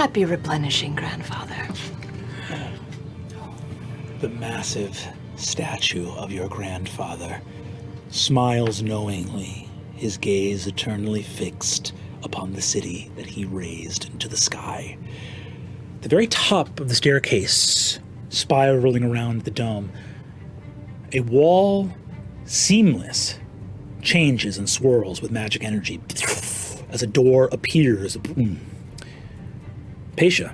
Happy replenishing, grandfather. The massive statue of your grandfather smiles knowingly, his gaze eternally fixed upon the city that he raised into the sky. The very top of the staircase, spiraling around the dome, a wall, seamless, changes and swirls with magic energy as a door appears. Patia,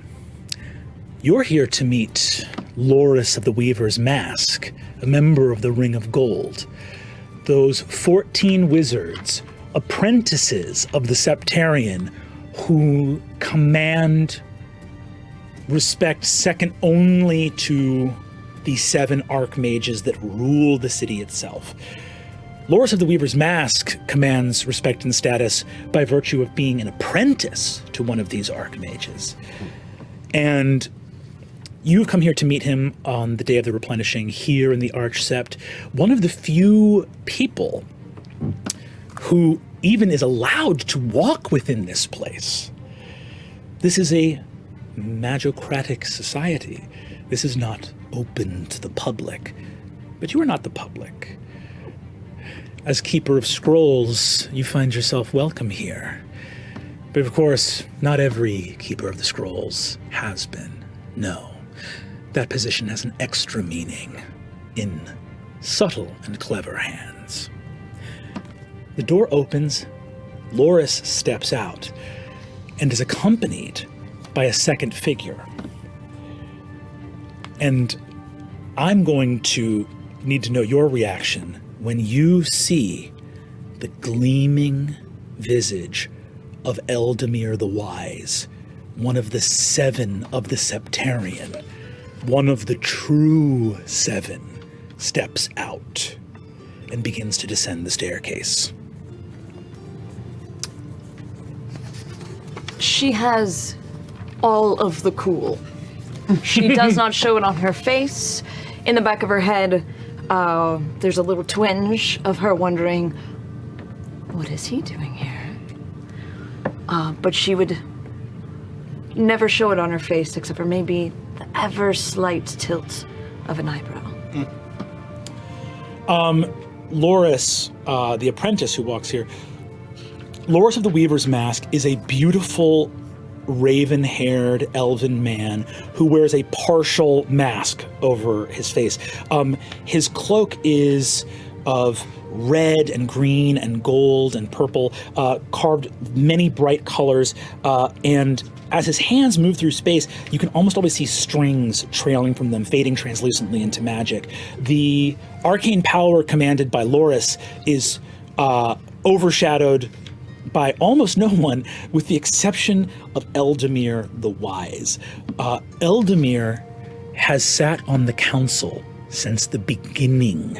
you're here to meet Loris of the Weaver's Mask, a member of the Ring of Gold. Those 14 wizards, apprentices of the Septarian, who command respect second only to the 7 archmages that rule the city itself. Loris of the Weaver's Mask commands respect and status by virtue of being an apprentice to one of these archmages. And you've come here to meet him on the day of the replenishing here in the Archsept, one of the few people who even is allowed to walk within this place. This is a magocratic society. This is not open to the public, but you are not the public. As Keeper of Scrolls, you find yourself welcome here. But of course, not every Keeper of the Scrolls has been. No. That position has an extra meaning in subtle and clever hands. The door opens, Loris steps out, and is accompanied by a second figure. And I'm going to need to know your reaction when you see the gleaming visage of Eldamir the Wise, one of the 7 of the Septarian, one of the true 7, steps out and begins to descend the staircase. She has all of the cool. She does not show it on her face. In the back of her head, there's a little twinge of her wondering, what is he doing here? But she would never show it on her face except for maybe the ever slight tilt of an eyebrow. Loris, the apprentice who walks here, Loris of the Weaver's Mask is a beautiful raven-haired elven man who wears a partial mask over his face. His cloak is of red and green and gold and purple, carved many bright colors, and as his hands move through space, you can almost always see strings trailing from them, fading translucently into magic. The arcane power commanded by Loris is overshadowed by almost no one, with the exception of Eldamir the Wise. Eldamir has sat on the council since the beginning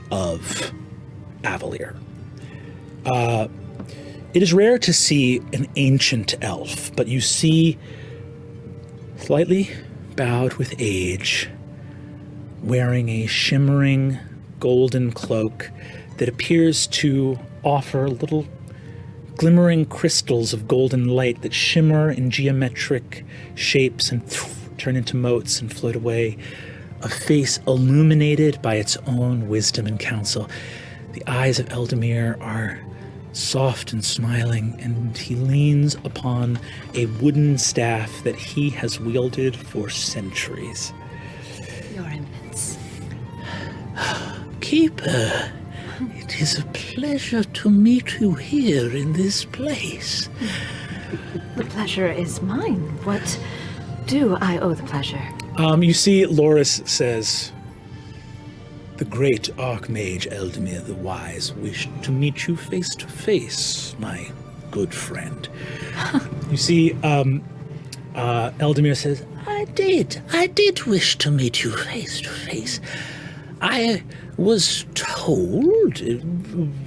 of Avalier. It is rare to see an ancient elf, but you see, slightly bowed with age, wearing a shimmering golden cloak that appears to offer little glimmering crystals of golden light that shimmer in geometric shapes and turn into motes and float away. A face illuminated by its own wisdom and counsel. The eyes of Eldamir are soft and smiling, and he leans upon a wooden staff that he has wielded for centuries. Your Eminence. Keeper, it is a pleasure to meet you here in this place. The pleasure is mine. What do I owe the pleasure? You see, Loris says, "The great Archmage Eldamir the Wise wished to meet you face to face, my good friend." You see, Eldamir says, I did wish to meet you face to face. I was told,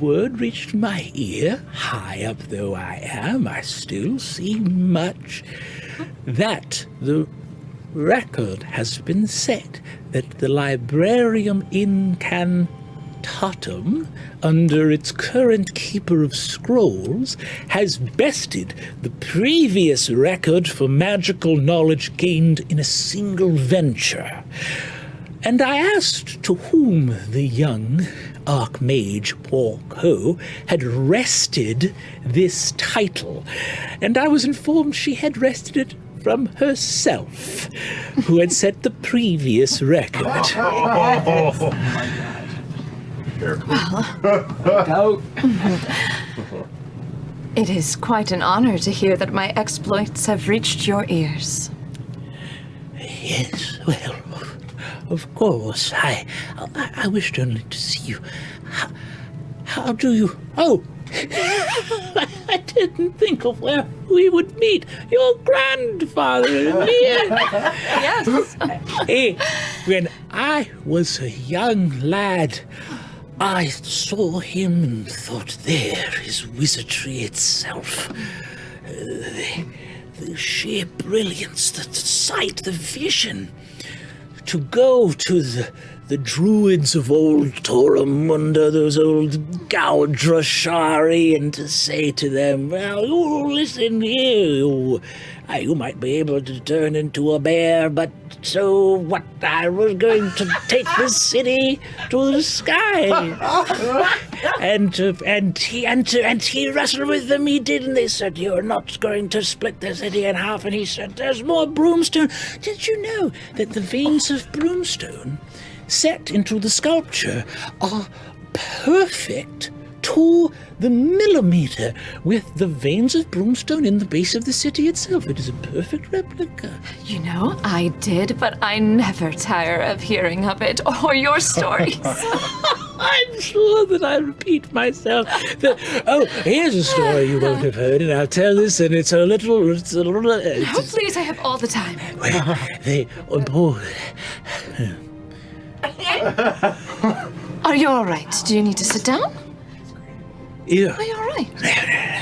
word reached my ear, high up though I am, I still see much, that the record has been set that the Librarium in factotum, under its current keeper of scrolls, has bested the previous record for magical knowledge gained in a single venture. And I asked to whom the young Archmage Porco had wrested this title, and I was informed she had wrested it from herself, who had set the previous record. It is quite an honor to hear that my exploits have reached your ears. Yes, well, of course. I wished only to see you. How do you... Oh! I didn't think of where we would meet. Your grandfather and me. Yes. When I was a young lad, I saw him and thought, there is wizardry itself. The sheer brilliance, the sight, the vision. To go to the druids of old Toramunda, those old Gaudrashari, and to say to them, well, you listen here, you might be able to turn into a bear, but so what? I was going to take this city to the sky. and he wrestled with them, he did, and they said, you're not going to split the city in half, and he said, there's more broomstone. Did you know that the veins of broomstone set into the sculpture are perfect to the millimeter, with the veins of broomstone in the base of the city itself? It is a perfect replica. You know, I did, but I never tire of hearing of it or your stories. I'm sure that I repeat myself. Here's a story you won't have heard, and I'll tell this, and it's a little... Oh, please, I have all the time. Well, Are you all right? Do you need to sit down? Yeah. Are you all right? No,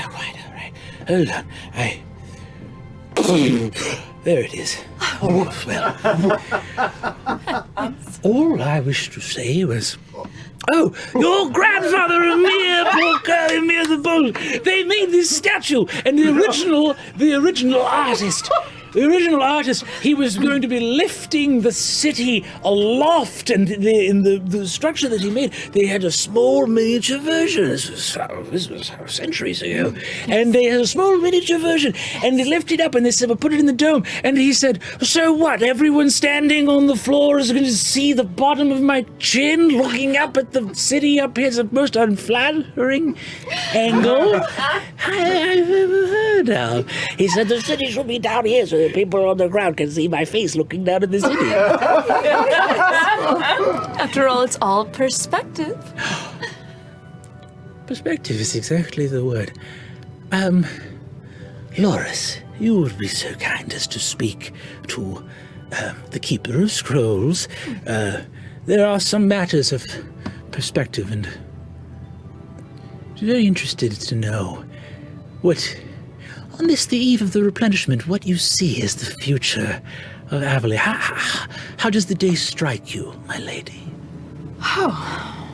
quite all right. Hold on. There it is. Well, all I wish to say was, your grandfather Emir Porco, Emir the Bold, they made this statue, and the original artist, he was going to be lifting the city aloft, and in the structure that he made, they had a small miniature version. This was centuries ago. And they had a small miniature version, and they lifted it up, and they said, we'll put it in the dome. And he said, so what? Everyone standing on the floor is going to see the bottom of my chin looking up at the city up here. It's the most unflattering angle I've ever heard of. He said, the city should be down here so that people on the ground can see my face looking down at the city. After all, it's all perspective. Perspective is exactly the word. Loris, you would be so kind as to speak to the Keeper of Scrolls. There are some matters of perspective, and I'm very interested to know what, on this, the eve of the replenishment, what you see as the future of Avali. How does the day strike you, my lady? Oh,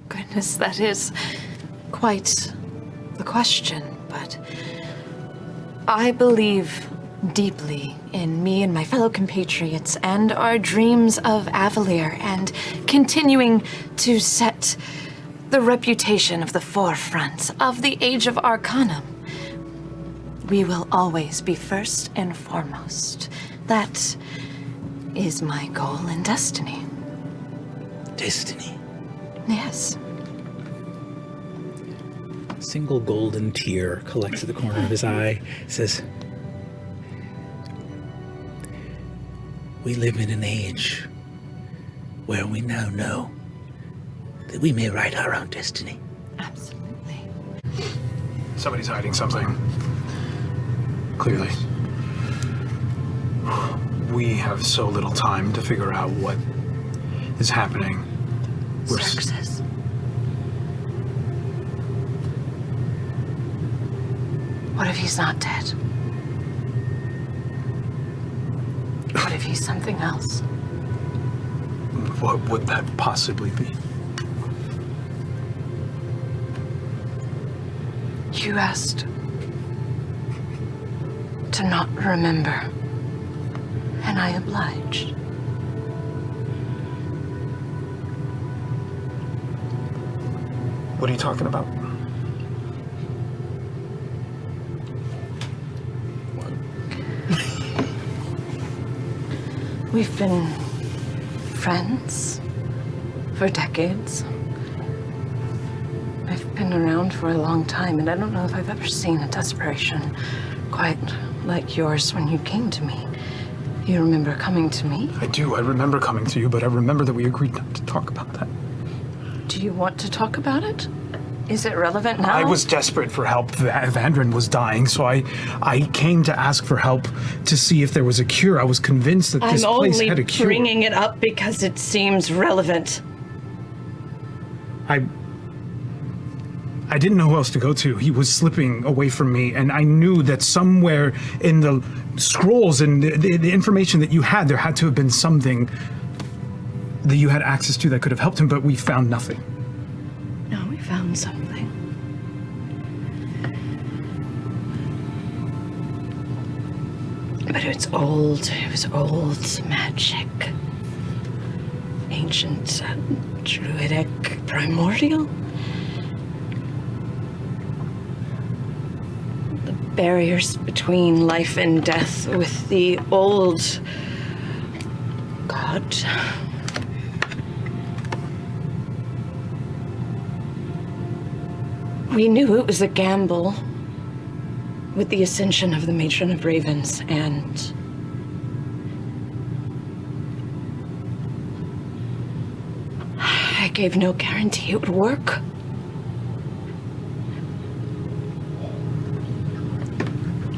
goodness, that is quite the question, but I believe deeply in me and my fellow compatriots and our dreams of Avalier and continuing to set the reputation of the forefront of the Age of Arcanum. We will always be first and foremost. That is my goal and destiny. Destiny? Yes. A single golden tear collects at the corner of his eye, says, we live in an age where we now know that we may write our own destiny. Absolutely. Somebody's hiding something. Clearly. We have so little time to figure out what is happening. Xerxes. What if he's not dead? What if he's something else? What would that possibly be? You asked to not remember, and I obliged. What are you talking about? We've been friends for decades. I've been around for a long time, and I don't know if I've ever seen a desperation quite like yours when you came to me. You remember coming to me? I do. I remember coming to you, but I remember that we agreed not to talk about that. Do you want to talk about it? Is it relevant now? I was desperate for help. Vandrin was dying, so I came to ask for help to see if there was a cure. I was convinced that this place had a cure. I'm only bringing it up because it seems relevant. I didn't know who else to go to. He was slipping away from me, and I knew that somewhere in the scrolls and the information that you had, there had to have been something that you had access to that could have helped him, but we found nothing. No, we found something. But it's old. It was old magic. Ancient, druidic, primordial. The barriers between life and death with the old god. We knew it was a gamble with the ascension of the Matron of Ravens, and I gave no guarantee it would work.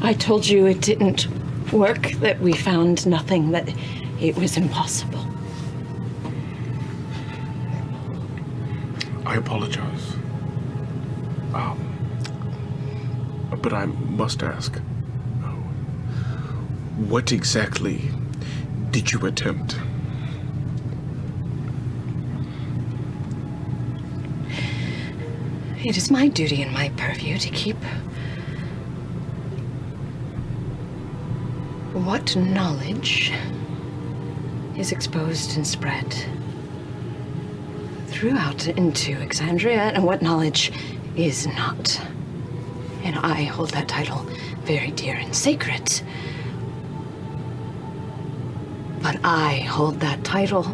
I told you it didn't work, that we found nothing, that it was impossible. I apologize. But I must ask, what exactly did you attempt? It is my duty and my purview to keep what knowledge is exposed and spread throughout into Exandria, and what knowledge is not. And I hold that title very dear and sacred. But I hold that title.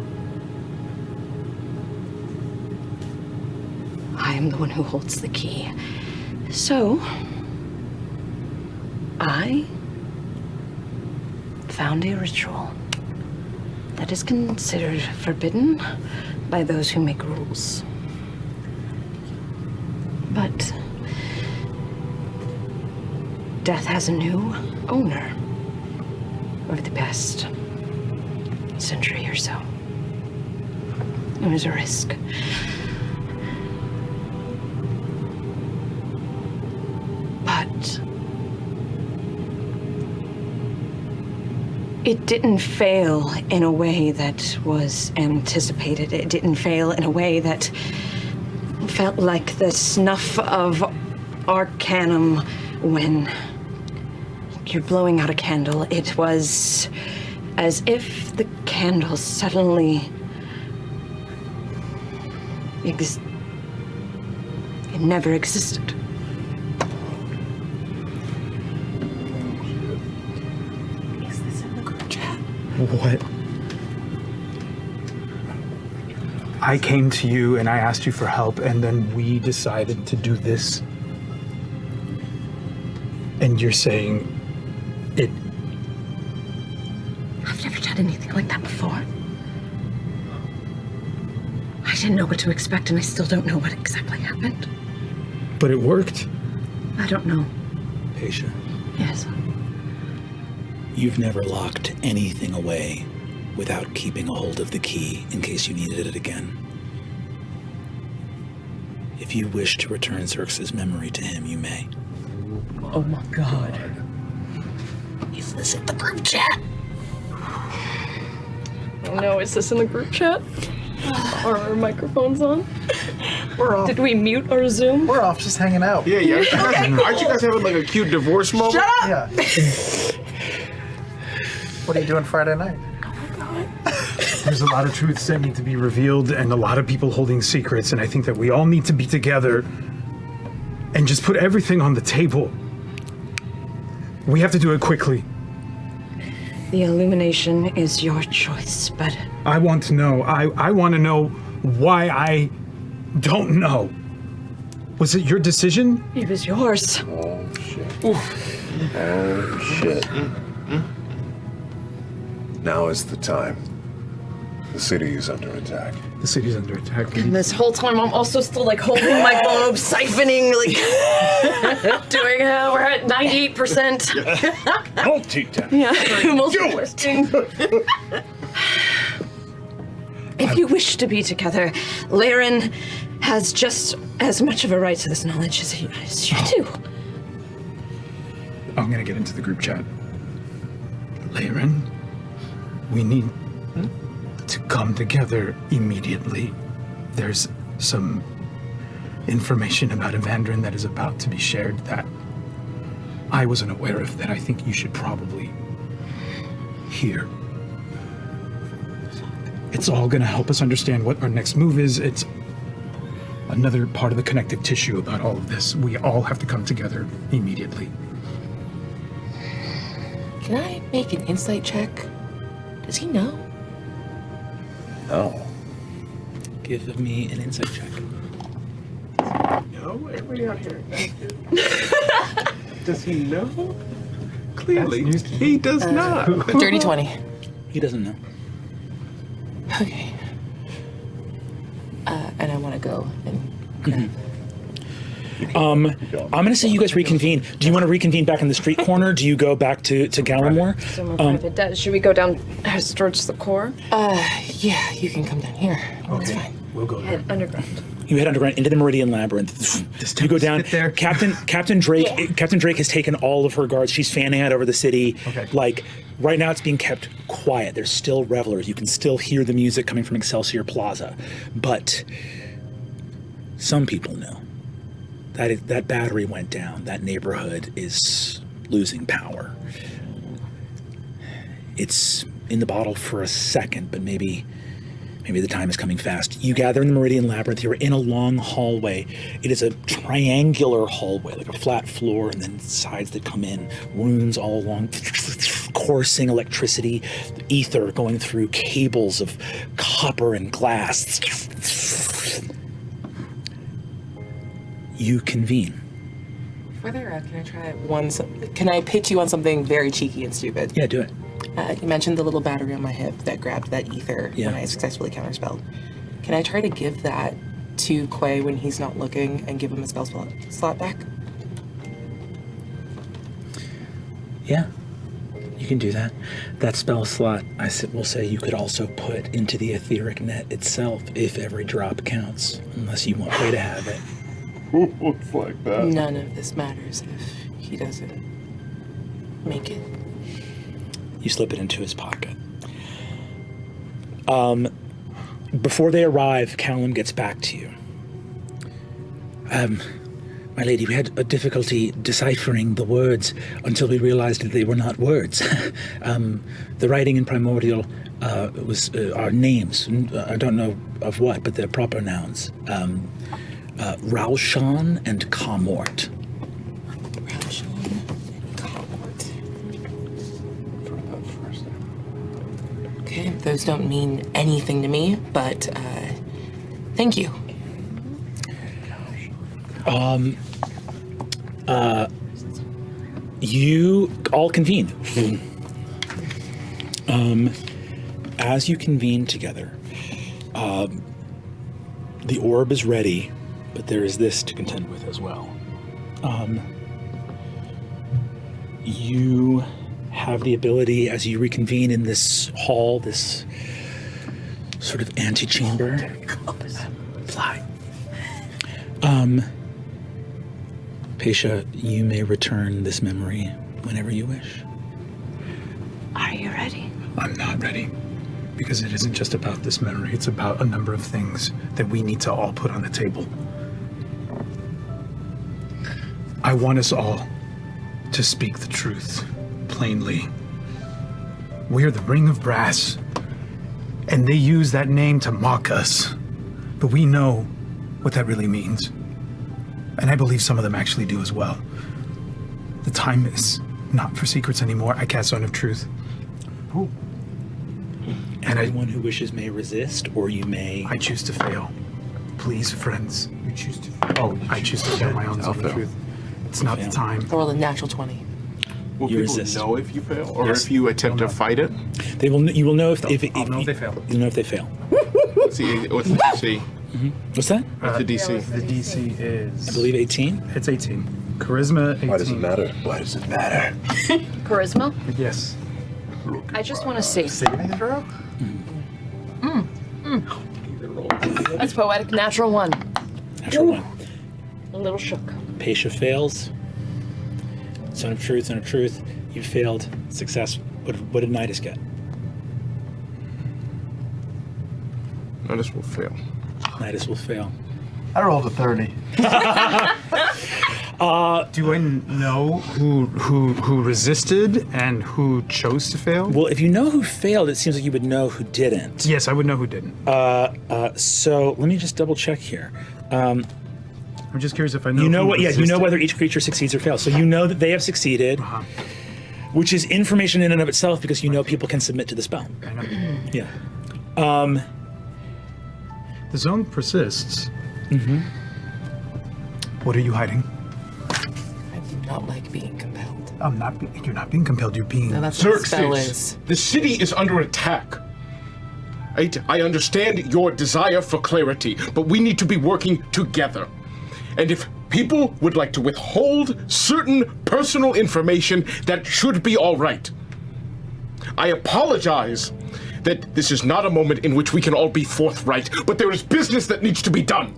I am the one who holds the key. So, I found a ritual that is considered forbidden by those who make rules. But death has a new owner over the past century or so. It was a risk. But it didn't fail in a way that was anticipated. It didn't fail in a way that felt like the snuff of Arcanum when you're blowing out a candle. It was as if the candle suddenly it never existed. Is this in the group chat? What? I came to you and I asked you for help, and then we decided to do this. And you're saying it... I've never done anything like that before. I didn't know what to expect, and I still don't know what exactly happened. But it worked. I don't know. Patia, Yes. you've never locked anything away without keeping a hold of the key in case you needed it again. If you wish to return Xerxes' memory to him, you may. Oh my god. Is this in the group chat? Oh no, is this in the group chat? Are our microphones on? We're off. Did we mute our Zoom? We're off just hanging out. Yeah. Aren't you guys having like a cute divorce moment? Shut up! Yeah. What are you doing Friday night? There's a lot of truths that need to be revealed and a lot of people holding secrets, and I think that we all need to be together and just put everything on the table. We have to do it quickly. The illumination is your choice, but I want to know. I want to know why I don't know. Was it your decision? it was yours. Oh, shit. Now is the time. The city is under attack. The city's under attack. And this whole time, I'm also still like holding my globe, siphoning, like doing. We're at 98%. Multitask. Yeah, multitasking. If you wish to be together, Laren has just as much of a right to this knowledge as you do. I'm gonna get into the group chat. Laren, we need to come together immediately. There's some information about Evandrin that is about to be shared that I wasn't aware of that I think you should probably hear. It's all gonna help us understand what our next move is. It's another part of the connective tissue about all of this. We all have to come together immediately. Can I make an insight check? Does he know? No. Give me an insight check. No, everybody out here. Does he know? Clearly, he does not. Dirty 20. He doesn't know. Okay. And I want to go and I'm going to say you guys reconvene. Do you want to reconvene back in the street corner? Do you go back to Gallimore? So more private debt. Should we go down towards the core? yeah, you can come down here. That's fine. We'll go there. Head underground. You head underground into the Meridian Labyrinth. You go down. sit there. Captain Drake. Yeah. Captain Drake has taken all of her guards. She's fanning out over the city. Okay. Like right now, it's being kept quiet. There's still revelers. You can still hear the music coming from Excelsior Plaza, but some people know that battery went down. That neighborhood is losing power. It's in the bottle for a second, but maybe the time is coming fast. You gather in the Meridian Labyrinth. You're in a long hallway. It is a triangular hallway, like a flat floor, and then sides that come in, runes all along, coursing electricity, ether going through cables of copper and glass. You convene. Further, can I try Can I pitch you on something very cheeky and stupid? Yeah, do it. You mentioned the little battery on my hip that grabbed that ether Yeah. when I successfully counterspelled. Can I try to give that to Quay when he's not looking and give him a spell slot back? Yeah, you can do that. That spell slot, will say you could also put into the etheric net itself if every drop counts, unless you want Way to have it. It's like that. None of this matters if he doesn't make it. You slip it into his pocket. Before they arrive, Callum gets back to you. My lady, we had a difficulty deciphering the words until we realized that they were not words. The writing in Primordial was our names. I don't know of what, but they're proper nouns. Raushan and Kamort. Okay, those don't mean anything to me, but thank you. You all convene. As you convene together, the orb is ready, but there is this to contend with as well. You have the ability, as you reconvene in this hall, this sort of antechamber. Fly. Patia, you may return this memory whenever you wish. Are you ready? I'm not ready. Because it isn't just about this memory, it's about a number of things that we need to all put on the table. I want us all to speak the truth, plainly. We're the Ring of Brass, and they use that name to mock us. But we know what that really means. And I believe some of them actually do as well. The time is not for secrets anymore. I cast Zone of Truth. And anyone who wishes may resist, or you may... I choose to fail. Please, friends. You choose to. I choose to fail my own Zone of Truth. It's not the time. Roll a natural 20. Will You people resist. know if you fail, or Yes. if you attempt to fight it? They will. You will know if I'll know if they fail. You'll know if they fail. What's the DC? What's that? What's the DC? The DC is. I believe 18. It's 18. Charisma 18. Why does it matter? Why does it matter? Charisma? Yes. I just want to see. Saving throw? That's poetic. Natural 1. Natural one. A little shook. Patia fails. Son of Truth, Son of Truth. You failed. Success. What did Nidus get? Nidus will fail. Nidus will fail. I rolled a 30. Do I know who resisted and who chose to fail? Well, if you know who failed, it seems like you would know who didn't. Yes, I would know who didn't. So let me just double check here. I'm just curious if I know. You know who what? Yeah, you know resisted. whether each creature succeeds or fails. So you know that they have succeeded, which is information in and of itself because you know people can submit to the spell. I know. Yeah. The zone persists. What are you hiding? I do not like being compelled. I'm not. You're not being compelled. You're being. No, that's what the spell is. Xerxes, the city is under attack. I understand your desire for clarity, but we need to be working together. And if people would like to withhold certain personal information, that should be all right. I apologize that this is not a moment in which we can all be forthright, but there is business that needs to be done.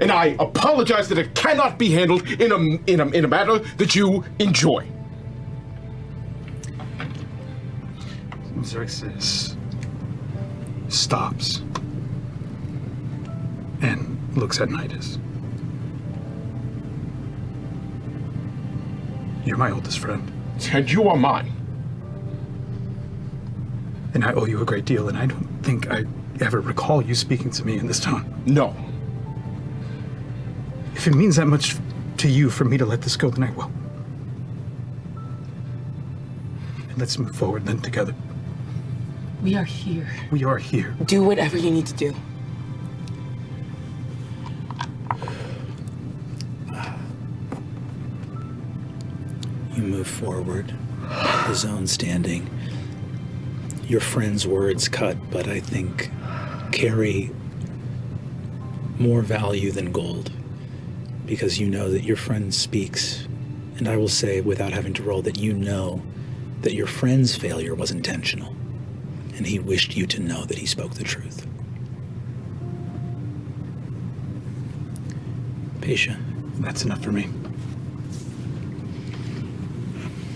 And I apologize that it cannot be handled in a manner that you enjoy. Xerxes stops and looks at Nidus. You're my oldest friend, And you are mine. and I owe you a great deal, and I don't think I ever recall you speaking to me in this tone. No. If it means that much to you for me to let this go, then I will. And let's move forward then together. We are here. We are here. Do whatever you need to do. You move forward, the zone standing. Your friend's words cut, but I think carry more value than gold because you know that your friend speaks, and I will say without having to roll that you know that your friend's failure was intentional, and he wished you to know that he spoke the truth. Patia. That's enough for me.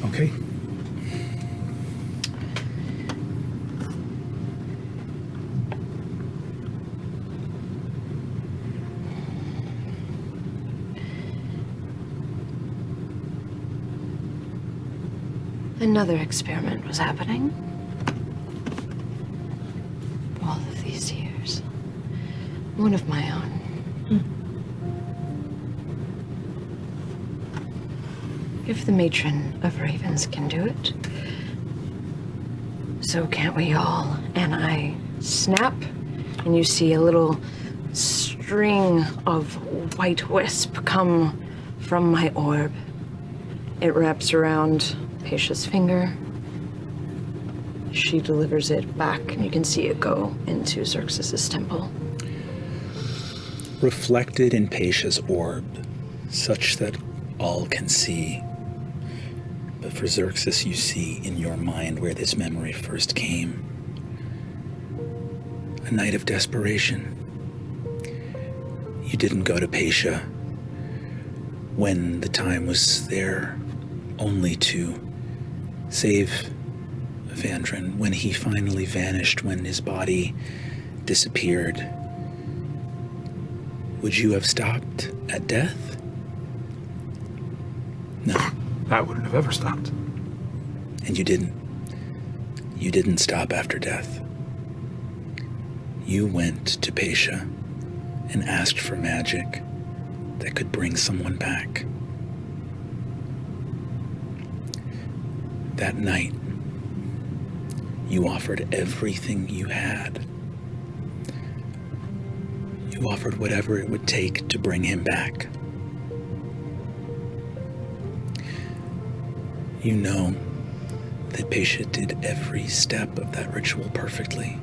Okay. Another experiment was happening. All of these years. One of my own. If the matron of ravens can do it, so can't we all. And I snap, and you see a little string of white wisp come from my orb. It wraps around Patia's finger. She delivers it back, and you can see it go into Xerxes' temple. Reflected in Patia's orb, such that all can see. But for Xerxes, you see in your mind where this memory first came. A night of desperation. You didn't go to Patia when the time was there only to save a Vandrin, when he finally vanished, when his body disappeared, would you have stopped at death? No. I wouldn't have ever stopped. And you didn't. You didn't stop after death. You went to Patia and asked for magic that could bring someone back. That night, you offered everything you had. You offered whatever it would take to bring him back. You know that Patia did every step of that ritual perfectly.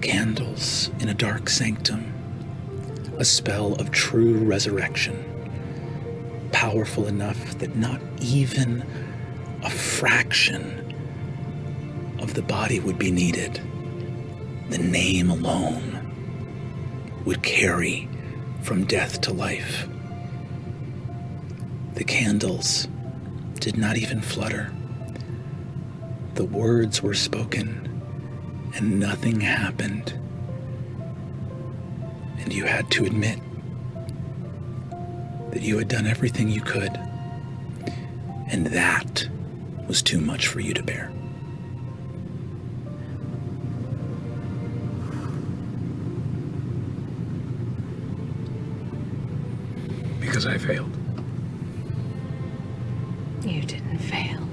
Candles in a dark sanctum, a spell of true resurrection, powerful enough that not even a fraction of the body would be needed. The name alone would carry from death to life. The candles did not even flutter. The words were spoken, and nothing happened. And you had to admit that you had done everything you could, and that was too much for you to bear. Because I failed. You didn't fail.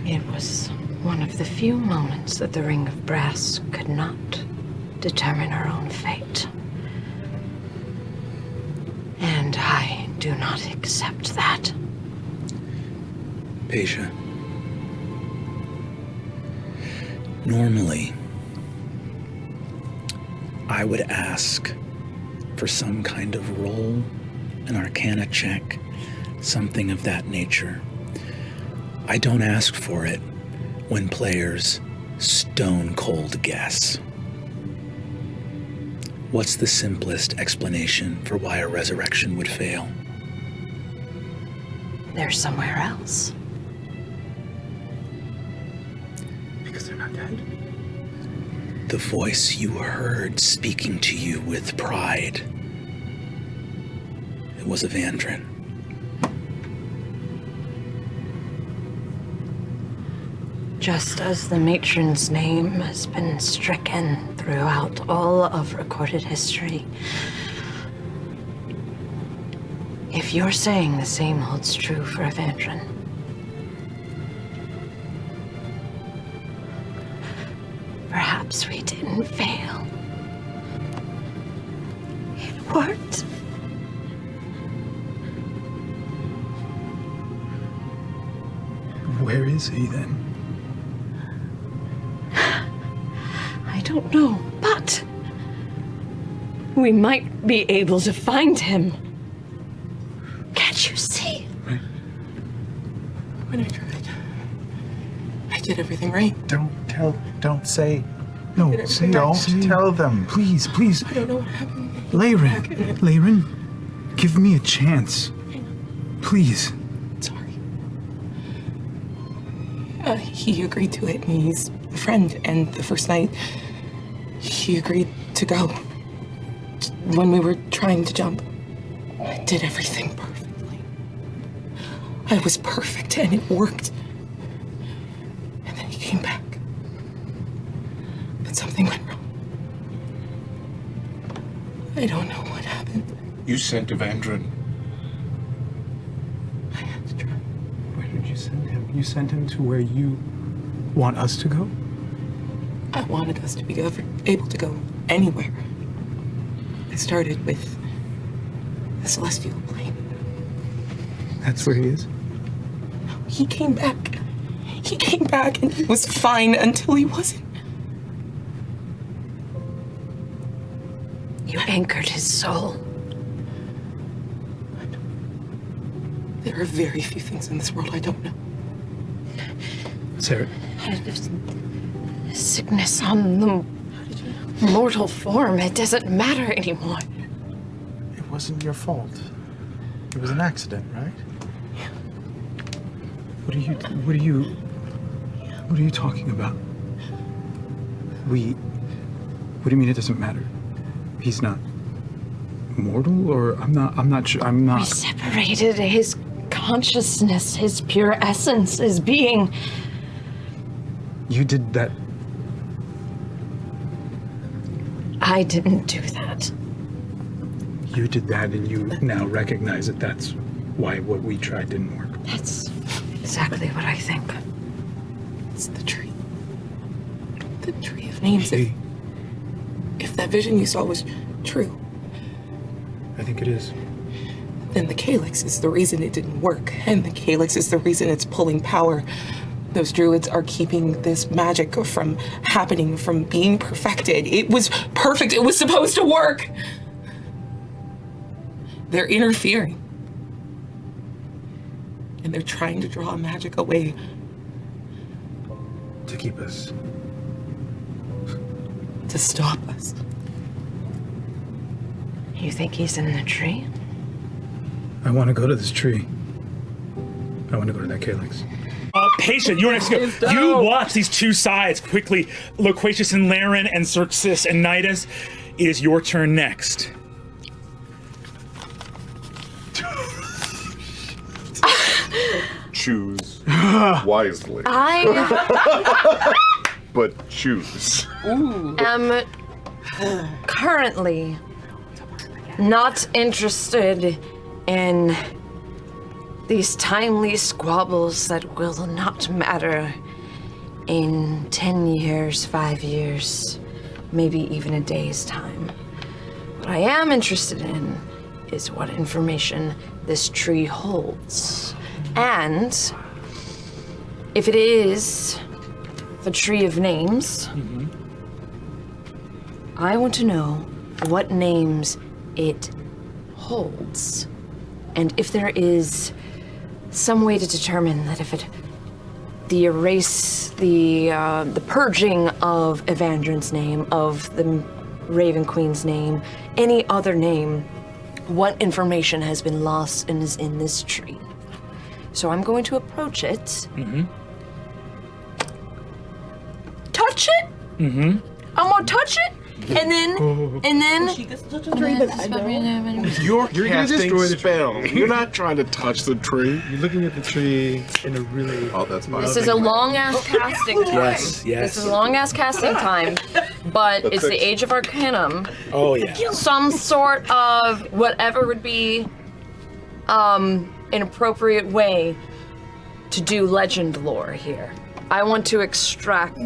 It was one of the few moments that the Ring of Brass could not determine her own fate. And I do not accept that. Patia, normally, I would ask for some kind of roll, an arcana check, something of that nature. I don't ask for it when players stone cold guess. What's the simplest explanation for why a resurrection would fail? They're somewhere else. Because they're not dead. The voice you heard speaking to you with pride, it was a Vandrin. Just as the matron's name has been stricken throughout all of recorded history. If you're saying the same holds true for Evandrin, perhaps we didn't fail. It worked. Where is he then? I don't know, but we might be able to find him. Can't you see? When I tried, I did everything right. Don't say. No, Don't tell them. Please, please. I don't know what happened. Layren, give me a chance. Please. Sorry. He agreed to it, and he's a friend. And the first night, he agreed to go. When we were trying to jump, I did everything perfectly. I was perfect, and it worked. And then he came back. But something went wrong. I don't know what happened. You sent Evandrin. I had to try. Where did you send him? You sent him to where you want us to go? I wanted us to be able to go anywhere. I started with the celestial plane. That's where he is? He came back. He came back and he was fine until he wasn't. You anchored his soul. There are very few things in this world I don't know. Sarah. Sickness on the mortal form, it doesn't matter anymore. It wasn't your fault. It was an accident, right? What are you talking about? What do you mean it doesn't matter? He's not mortal, or I'm not sure. We separated his consciousness, his pure essence, his being. You did that. I didn't do that. You did that, and you now recognize that that's why what we tried didn't work. That's exactly what I think. It's the tree. The tree of names. If that vision you saw was true, I think it is. then the calyx is the reason it didn't work, and the calyx is the reason it's pulling power. Those druids are keeping this magic from happening, from being perfected. It was perfect. It was supposed to work. They're interfering. And they're trying to draw magic away. To keep us. To stop us. You think he's in the tree? I want to go to this tree. I want to go to that calyx. Patia, you're next to go. You watch these two sides quickly. Loquacious and Laren and Xerxes and Nidus. It is your turn next. Choose wisely, I but choose. am currently not interested in these timely squabbles that will not matter in 10 years, 5 years, maybe even a day's time. What I am interested in is what information this tree holds. And if it is the tree of names, I want to know what names it holds. And if there is some way to determine that if it, the purging of Evandrin's name, of the Raven Queen's name, any other name, what information has been lost and is in this tree. So I'm going to approach it. Touch it. I'm gonna touch it, and then You're gonna casting destroy the spell. You're not trying to touch the tree. You're looking at the tree in a really... Oh, that's fine. this is a long ass casting time. Yes. This is a long ass casting time, but it's the six. Age of Arcanum. Oh, yeah. Some sort of whatever would be an appropriate way to do legend lore here. I want to extract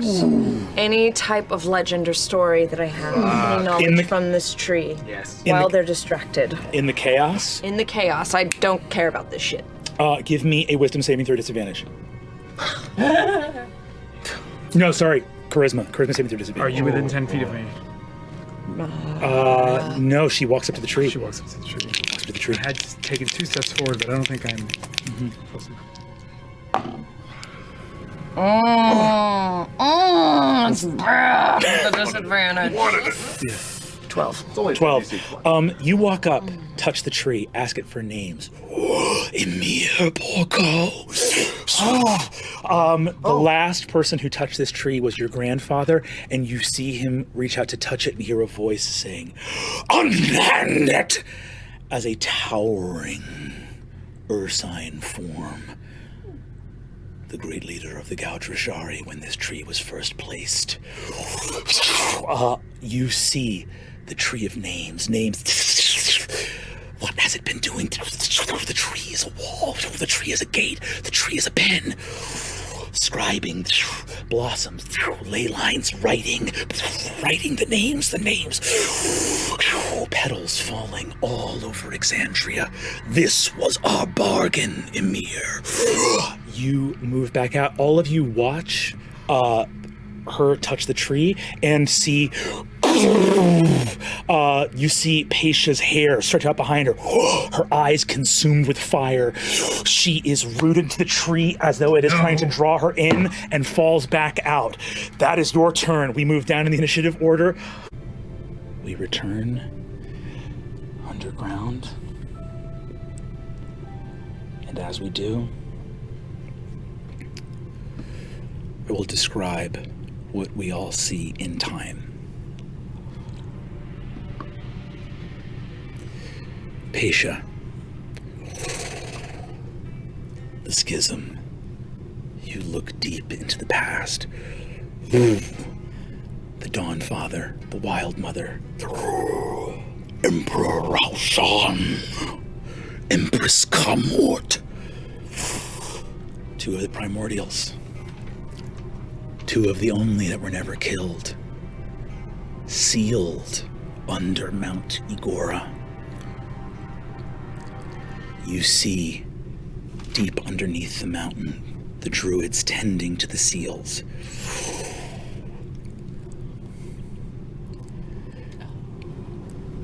any type of legend or story that I have, any knowledge from this tree, while they're distracted. In the chaos, In the chaos, I don't care about this shit. give me a wisdom saving throw disadvantage. No, sorry. Charisma. Charisma saving throw disadvantage. Are you within 10 feet of me? No, she walks up to the tree. She walks up to the tree. Walks up to the tree. I had taken 2 steps forward, but I don't think I'm close enough. It's bad. The disadvantage. 12. It's only 12. DC 20. You walk up, touch the tree, ask it for names. Emir Porco. The last person who touched this tree was your grandfather, and you see him reach out to touch it and hear a voice saying, "Unhand it!" as a towering ursine form. The great leader of the Gaudrashari when this tree was first placed. You see the tree of names. What has it been doing? The tree is a wall. The tree is a gate. The tree is a pen. Scribing blossoms, ley lines, writing the names. Petals falling all over Exandria. This was our bargain, Emir. You move back out. All of you watch her touch the tree and see you see Patia's hair stretch out behind her, her eyes consumed with fire. She is rooted to the tree as though it is trying to draw her in and falls back out. That is your turn. We move down in the initiative order. We return underground And as we do, I will describe what we all see in time. Patia. The schism. You look deep into the past. The Dawn Father, the Wild Mother. Emperor Raushan. Empress Kamort. Two of the primordials. Two of the only that were never killed. Sealed under Mount Igora. You see, deep underneath the mountain, the druids tending to the seals.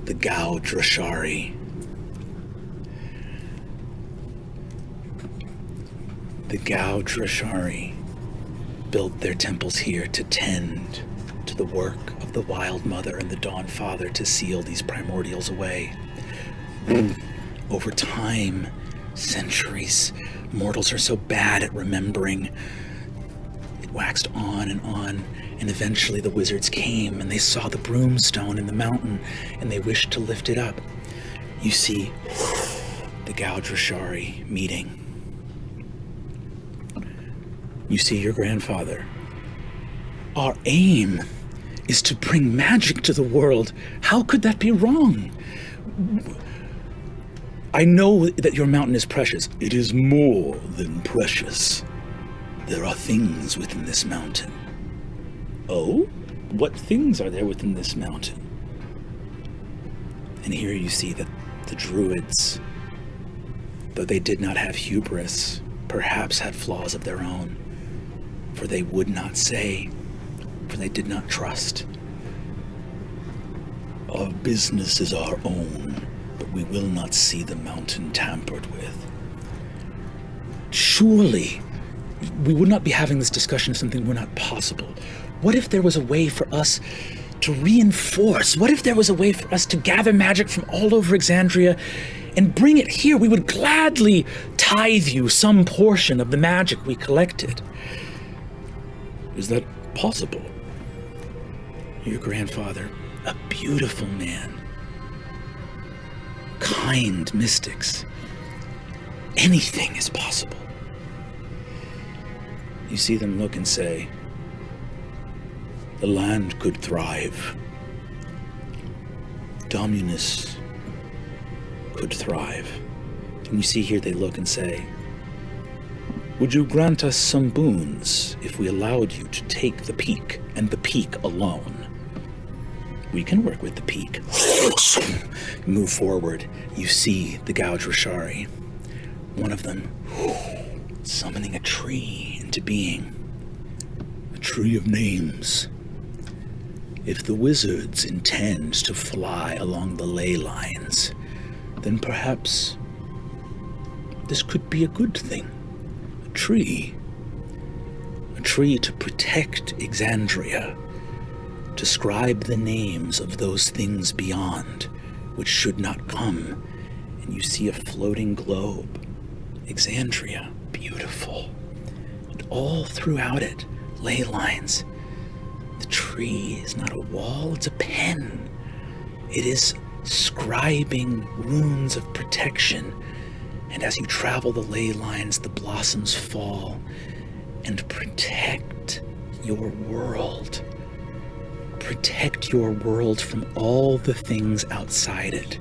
The Gau Drashari. The Gau Drashari built their temples here to tend to the work of the Wild Mother and the Dawn Father to seal these primordials away. Over time, centuries, mortals are so bad at remembering. It waxed on, and eventually the wizards came and they saw the broomstone in the mountain and they wished to lift it up. You see the Gau Drashari meeting. You see your grandfather. Our aim is to bring magic to the world. How could that be wrong? I know that your mountain is precious. It is more than precious. There are things within this mountain. Oh? What things are there within this mountain? And here you see that the druids, though they did not have hubris, perhaps had flaws of their own. For they would not say, for they did not trust. Our business is our own, but we will not see the mountain tampered with. Surely, we would not be having this discussion if something were not possible. What if there was a way for us to reinforce? What if there was a way for us to gather magic from all over Exandria and bring it here? We would gladly tithe you some portion of the magic we collected. Is that possible? Your grandfather, a beautiful man, kind mystics. Anything is possible. You see them look and say, the land could thrive. Dominus could thrive. And you see here they look and say, would you grant us some boons if we allowed you to take the peak, and the peak alone? We can work with the peak. Move forward. You see the Gau Drashari. One of them summoning a tree into being. A tree of names. If the wizards intend to fly along the ley lines, then perhaps this could be a good thing. A tree to protect Exandria, to scribe the names of those things beyond, which should not come. And you see a floating globe, Exandria, beautiful. And all throughout it, ley lines. The tree is not a wall, it's a pen. It is scribing runes of protection. And as you travel the ley lines, the blossoms fall and protect your world. Protect your world from all the things outside it.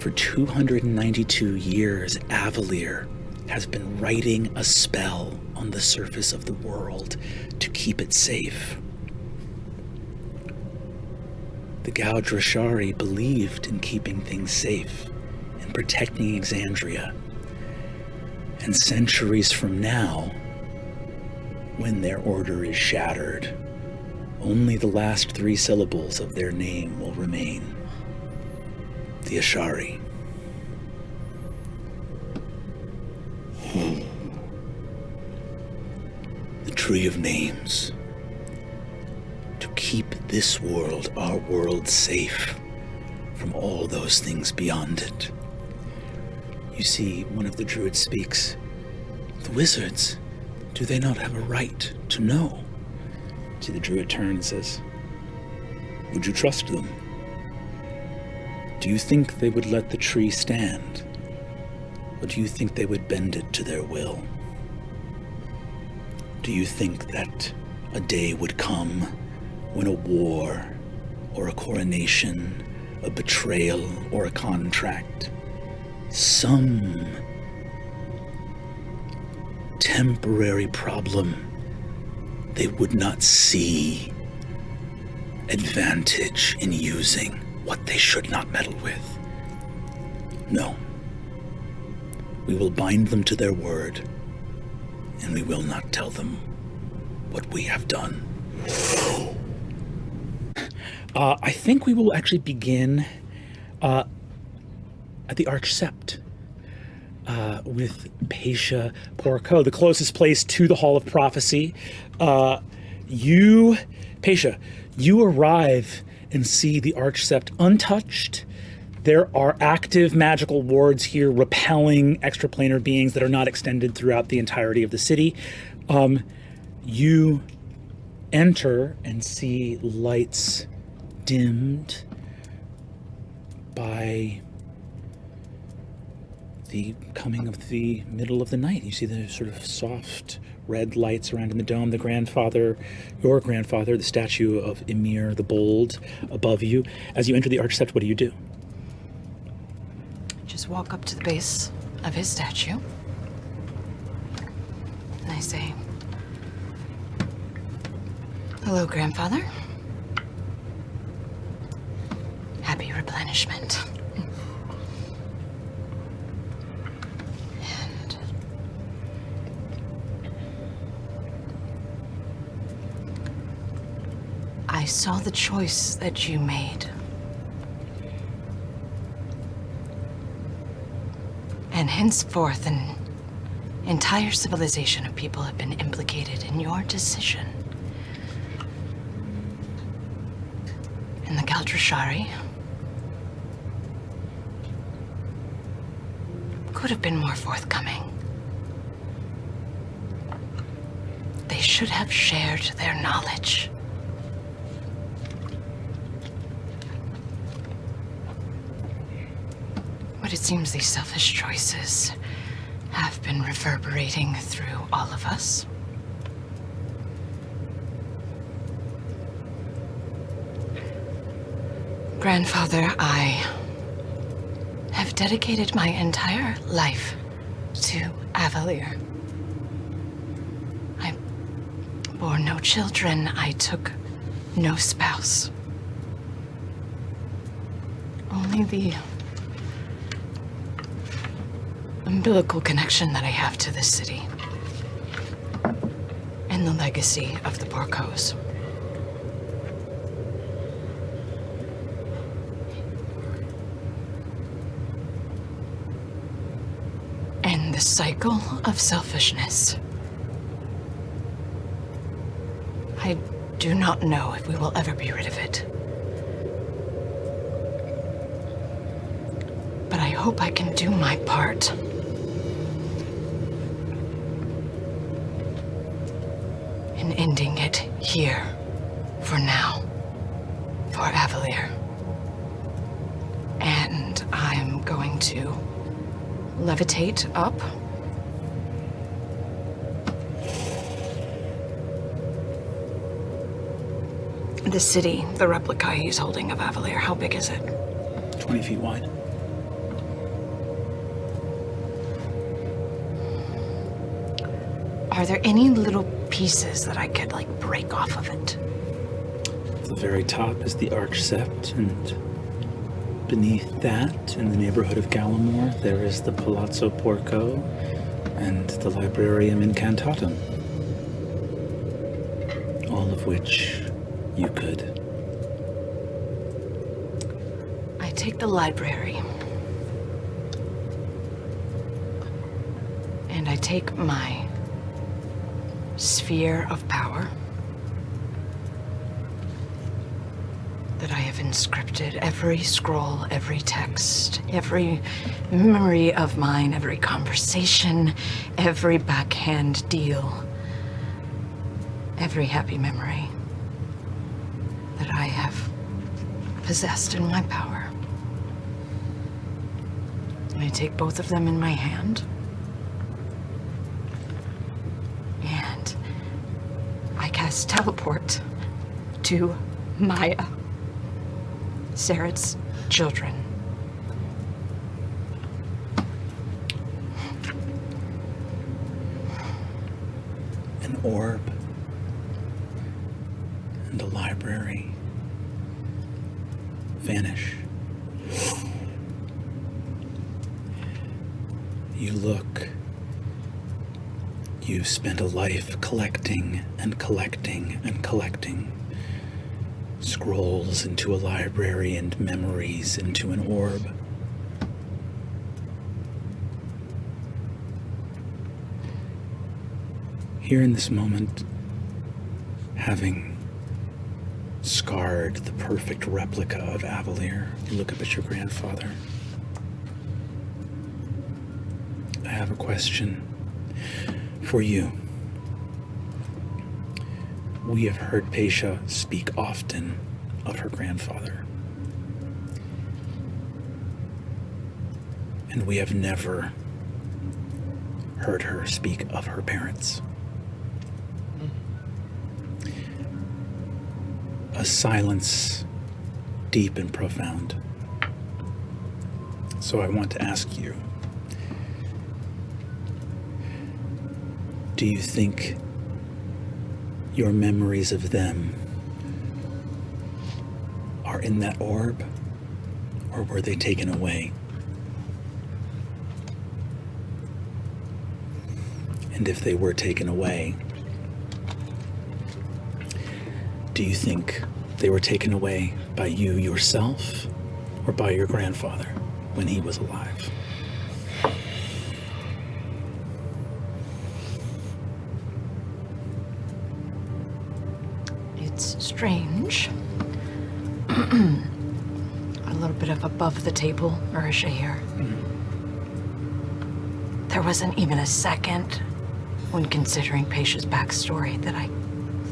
For 292 years, Avalier has been writing a spell on the surface of the world to keep it safe. The Gau Drashari believed in keeping things safe and protecting Exandria. And centuries from now, when their order is shattered, only the last 3 syllables of their name will remain. The Ashari. The Tree of Names. To keep this world, our world, safe from all those things beyond it. You see, one of the druids speaks. The wizards, do they not have a right to know? See, the druid turns and says, would you trust them? Do you think they would let the tree stand? Or do you think they would bend it to their will? Do you think that a day would come when a war or a coronation, a betrayal or a contract, some temporary problem they would not see advantage in using what they should not meddle with? No. We will bind them to their word, and we will not tell them what we have done. I think we will actually begin at the Archsept with Patia Porco, the closest place to the Hall of Prophecy. Patia, you arrive and see the Archsept untouched. There are active magical wards here repelling extraplanar beings that are not extended throughout the entirety of the city. You enter and see lights dimmed by the coming of the middle of the night. You see the sort of soft red lights around in the dome. Your grandfather, the statue of Emir the Bold above you. As you enter the Archsept, what do? Just walk up to the base of his statue. And I say, hello, grandfather. Happy replenishment. And I saw the choice that you made. And henceforth, an entire civilization of people have been implicated in your decision. And the Galdrashari could have been more forthcoming. They should have shared their knowledge. But it seems these selfish choices have been reverberating through all of us. Grandfather, I have dedicated my entire life to Avalier. I bore no children. I took no spouse. Only the umbilical connection that I have to this city and the legacy of the Porcos. And the cycle of selfishness. I do not know if we will ever be rid of it. But I hope I can do my part. In ending it here, for now, for Avalier. And I'm going to levitate up. The city, the replica he's holding of Avalier, how big is it? 20 feet wide. Are there any little pieces that I could, like, break off of it? At the very top is the Archsept, and beneath that, in the neighborhood of Gallimore, there is the Palazzo Porco and the Librarium Incantatum. All of which you could. I take the library. And I take my sphere of power. that I have inscripted every scroll, every text, every memory of mine, every conversation, every backhand deal, every happy memory that I have possessed in my power. And I take both of them in my hand, and I cast teleport to Maya, Sarad's children. An orb and a library vanish. You look. You've spent a life collecting and collecting and collecting scrolls into a library and memories into an orb. Here in this moment, having scarred the perfect replica of Avalier, you look up at your grandfather. I have a question for you. We have heard Patia speak often of her grandfather. And we have never heard her speak of her parents. A silence deep and profound. So I want to ask you, do you think your memories of them are in that orb, or were they taken away? And if they were taken away, do you think they were taken away by you yourself or by your grandfather when he was alive? It's strange. A little bit of above the table Ursha here. There wasn't even a second when considering Patia's backstory that I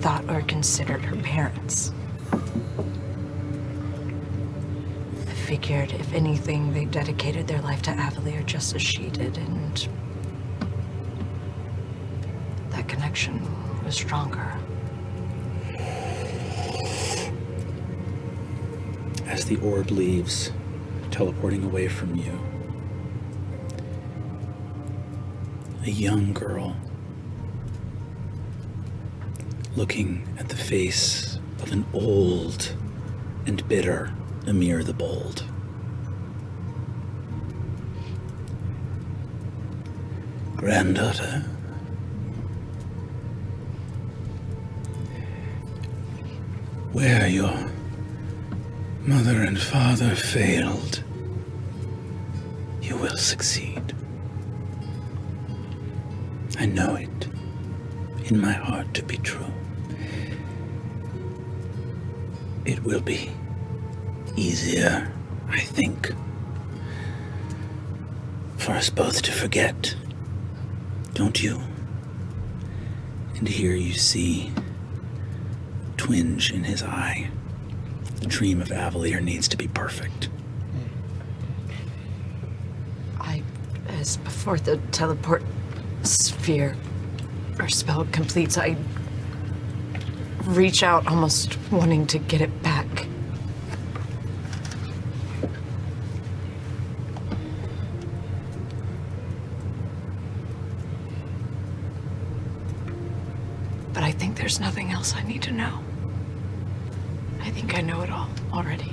thought or considered her parents. I figured, if anything, they dedicated their life to Avalier just as she did, and that connection was stronger. As the orb leaves, teleporting away from you, a young girl looking at the face of an old and bitter Emir the Bold. Granddaughter, where your mother and father failed, you will succeed. I know it in my heart to be true. It will be easier, I think, for us both to forget, don't you? And here you see a twinge in his eye. The dream of Avalier needs to be perfect. As before the teleport sphere or spell completes, I reach out, almost wanting to get it back. But I think there's nothing else I need to know. I think I know it all already.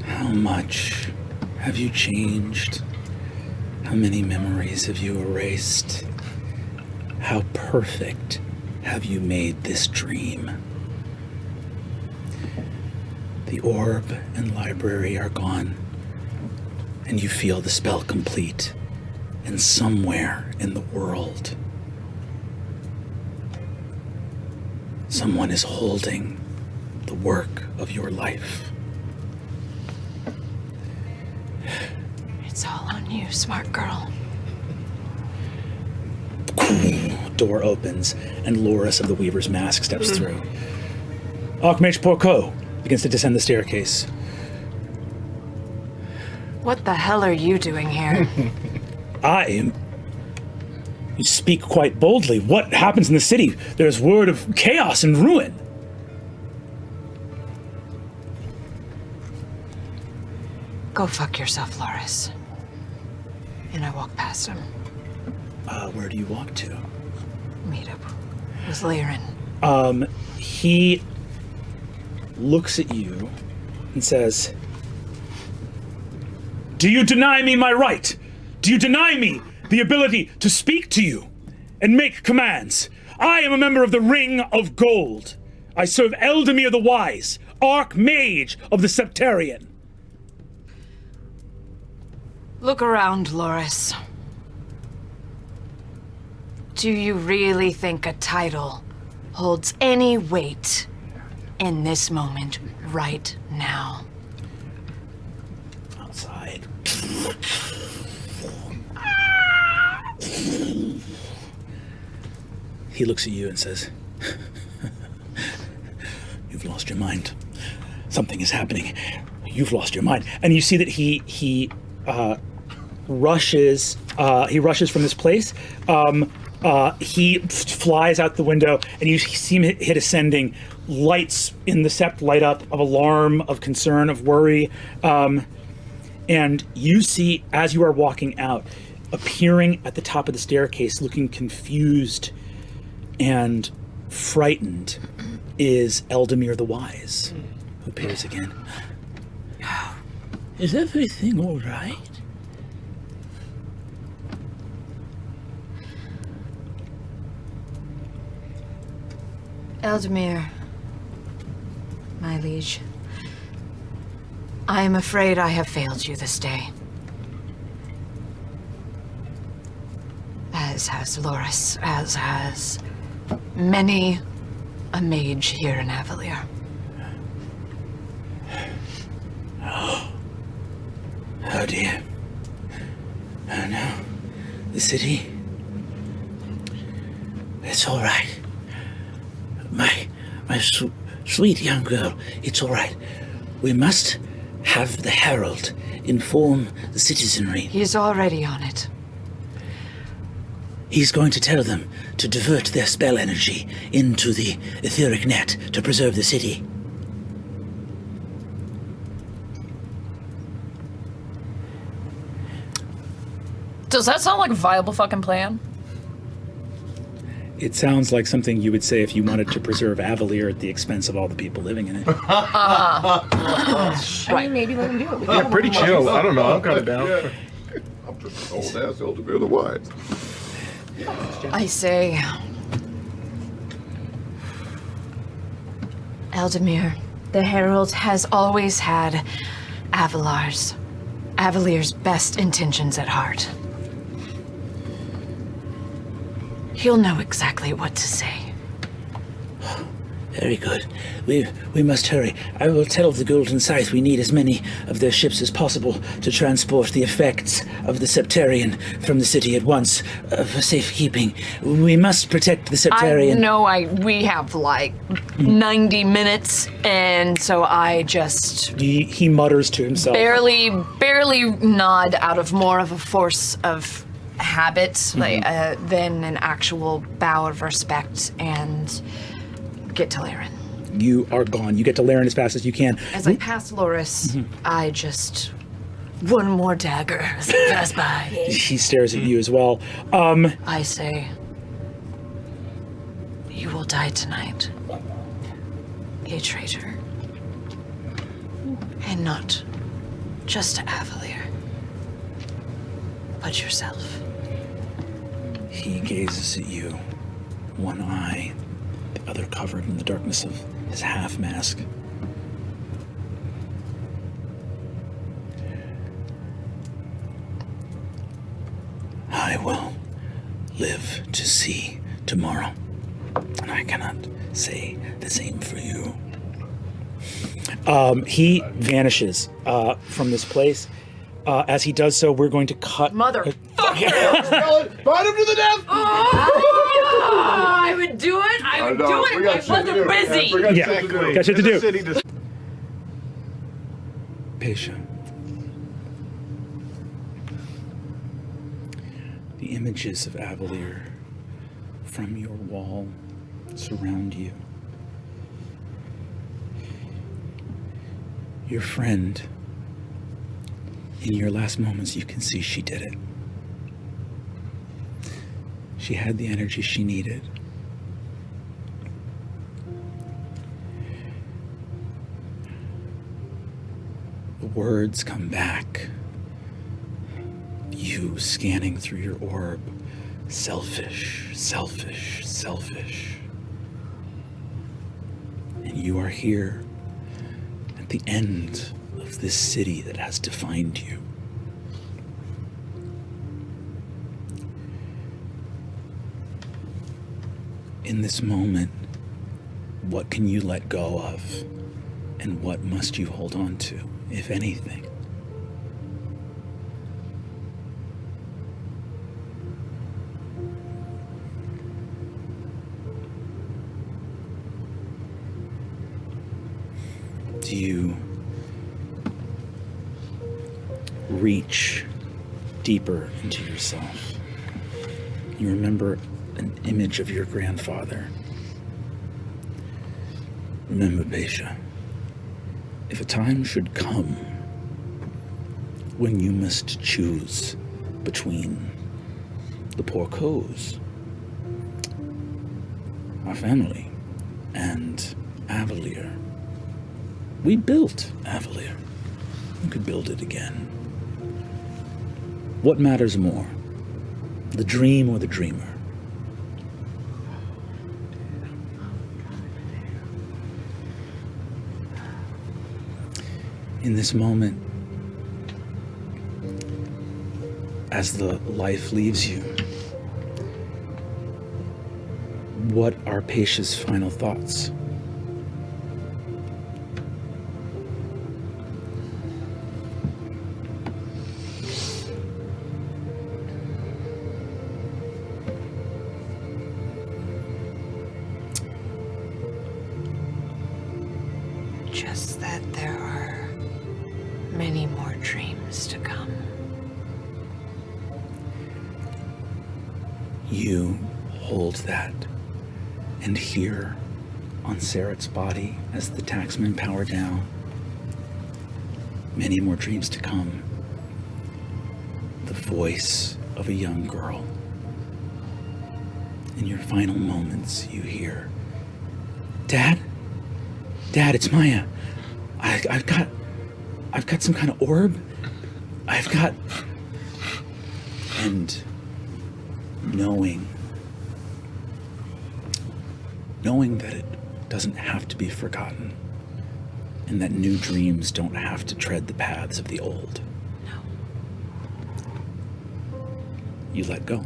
How much have you changed? How many memories have you erased? How perfect have you made this dream? The orb and library are gone, and you feel the spell complete. And somewhere in the world, Someone is holding the work of your life. It's all on you, smart girl. Door opens, and Loris of the Weaver's Mask steps through. Archmage Porco begins to descend the staircase. What the hell are you doing here? You speak quite boldly. What happens in the city? There's word of chaos and ruin. Go fuck yourself, Loris. And I walk past him. Where do you walk to? Meet up with Lyran. He looks at you and says, "Do you deny me my right? Do you deny me the ability to speak to you and make commands? I am a member of the Ring of Gold. I serve Eldamir the Wise, Archmage of the Septarian." Look around, Loris. Do you really think a title holds any weight in this moment, right now? Outside. He looks at you and says, "You've lost your mind. Something is happening. You've lost your mind." And you see that he rushes from this place. He flies out the window, and you see him hit ascending. Lights in the sept light up of alarm, of concern, of worry. And you see, as you are walking out, appearing at the top of the staircase, looking confused and frightened, is Eldamir the Wise, who appears again. Is everything all right? Eldamir, my liege, I am afraid I have failed you this day. As has Loris, as has many a mage here in Avalier. Oh dear. Oh no. The city. It's all right. My sweet young girl, it's all right. We must have the Herald inform the citizenry. He's already on it. He's going to tell them to divert their spell energy into the etheric net to preserve the city. Does that sound like a viable fucking plan? It sounds like something you would say if you wanted to preserve Avalier at the expense of all the people living in it. I mean, maybe let him do it. Yeah, pretty chill. I don't know. I'm kind of down. I'm just an old ass Eldamir the Wise. I say, Eldamir, the Herald has always had Avalier's best intentions at heart. He'll know exactly what to say. Very good. We must hurry. I will tell the Golden Scythe we need as many of their ships as possible to transport the effects of the Septarian from the city at once for safekeeping. We must protect the Septarian. I know we have like 90 minutes, and so I just He mutters to himself. barely nod out of more of a force of habit than an actual bow of respect and get to Lyran. You are gone. You get to Laren as fast as you can. As I pass Loris, I just one more dagger as I pass by. He stares at you as well. I say, you will die tonight, a traitor, and not just to Avalier, but yourself. He gazes at you, one eye, the other covered in the darkness of his half mask. I will live to see tomorrow. And I cannot say the same for you. He vanishes from this place. As he does so, we're going to cut. Motherfucker! Bind him to the death! I would do it. I would do it if I wasn't busy. Got shit to do. Patia. The images of Avalier from your wall surround you. Your friend, in your last moments, you can see she did it. She had the energy she needed. The words come back. You scanning through your orb. Selfish, selfish, selfish. And you are here at the end of this city that has defined you. In this moment, what can you let go of? And what must you hold on to, if anything? Do you reach deeper into yourself? You remember an image of your grandfather. Remember, Patia, if a time should come when you must choose between the Porcos, our family, and Avalier, we built Avalier. We could build it again. What matters more, the dream or the dreamer? In this moment, as the life leaves you, what are Patia's final thoughts? Just that there are many more dreams to come. You hold that and hear on Saret's body as the taxmen power down. Many more dreams to come. The voice of a young girl. In your final moments, you hear, "Dad? Dad, it's Maya. I've got some kind of orb. And knowing that it doesn't have to be forgotten, and that new dreams don't have to tread the paths of the old. No. You let go.